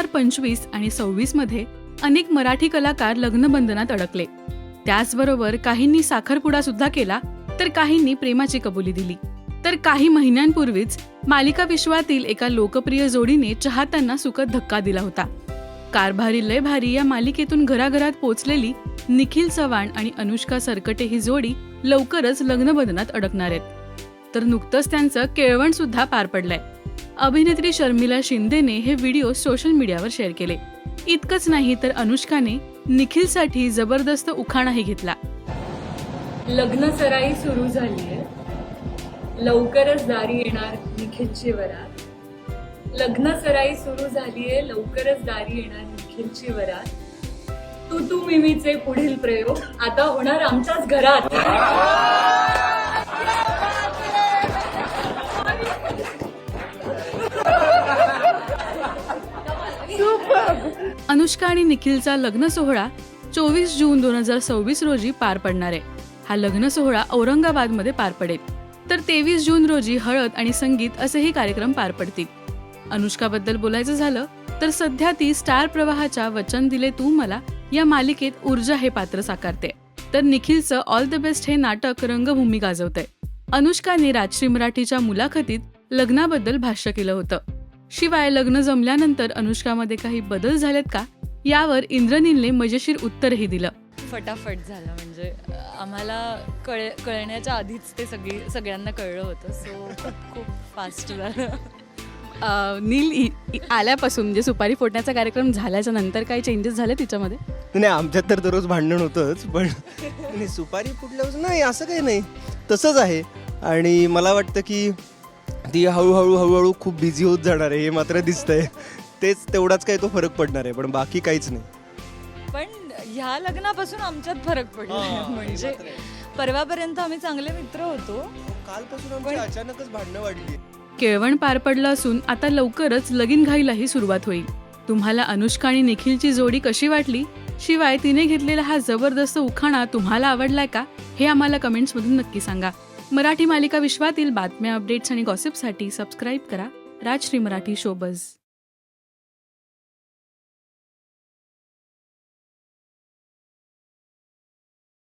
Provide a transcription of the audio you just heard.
2025 आणि 26 मध्ये अनेक मराठी कलाकार लग्नबंधनात अडकले. त्याचबरोबर काहींनी साखरपुडा सुद्धा केला, तर काहींनी प्रेमाची कबुली दिली. तर काही महिन्यांपूर्वीच मालिका विश्वातील एका लोकप्रिय जोडीने चाहत्यांना सुखद धक्का दिला होता. कारभारी लय भारी या मालिकेतून घराघरात पोचलेली निखिल चव्हाण आणि अनुष्का सरकटे ही जोडी लवकरच लग्नबंधनात अडकणार आहेत. तर नुकतंच त्यांचं केळवण सुद्धा पार पडलंय. अभिनेत्री शर्मिला शिंदेने हे व्हिडिओ सोशल मीडियावर शेअर केले. इतकंच नाही तर अनुष्काने निखिलसाठी जबरदस्त उखाणाही घेतला. लग्न सराई सुरू झालीये, लवकरच दारी येणार निखिलची वरात. लग्न सराई सुरू झालीये, लवकरच दारी येणार निखिलची वरात. तू मिमीचे पुढील प्रयोग आता होणार आमच्याच घरात. अनुष्का आणि निखिलचा लग्न सोहळा 24 जून 2026 रोजी पार पडणार आहे. हा लग्न सोहळा औरंगाबादमध्ये पार पडेल. तर 23 जून रोजी हळद आणि संगीत असेही कार्यक्रम पार पडतील. अनुष्काबद्दल बोलायचं झालं तर सध्या ती स्टार प्रवाहाच्या वचन दिले तू मला या मालिकेत ऊर्जा हे पात्र साकारते. तर निखिलचं ऑल द बेस्ट हे नाटक रंगभूमी गाजवतंय. अनुष्काने राजश्री मराठीच्या मुलाखतीत लग्नाबद्दल भाष्य केलं होतं. शिवाय लग्न जमल्यानंतर अनुष्कामध्ये काही बदल झालेत का यावर इंद्रनीलने मजेशीर उत्तरही दिलं. फटाफट झालं, म्हणजे आम्हाला कळण्याच्या आधीच ते सगळ्यांना कळलं होतं. सो खूप फास्ट झालं. नील आल्यापासून म्हणजे सुपारी फोडण्याचा कार्यक्रम झाल्याच्या नंतर काही चेंजेस झाले तिच्यामध्ये? नाही, आमच्यात तर दररोज भांडण होतंच, पण नाही, सुपारी फुटल्यापासून नाही असं काही नाही, तसंच आहे. आणि मला वाटतं की ती हळूहळू खूप बिझी होत जाणार आहे, हे मात्र दिसतंय. तेवढाच काही तो फरक पडणार आहे, पण बाकी काहीच नाही. पण ह्या लग्नापासून आमच्यात फरक पडला. म्हणजे परवापर्यंत आम्ही चांगले मित्र होतो, कालपासून आमची अचानकच भांडणं वाढली. केळवण पार पडलं असून आता लवकरच लगीनघाईलाही सुरुवात होईल. तुम्हाला अनुष्का आणि निखिलची जोडी कशी वाटली? शिवाय तिने घेतलेला हा जबरदस्त उखाणा तुम्हाला आवडलाय का? हे आम्हाला कमेंट्समधून नक्की सांगा. मराठी मालिका विश्वातील बातम्या, अपडेट्स आणि गॉसिपसाठी सबस्क्राईब करा राजश्री मराठी शोबज.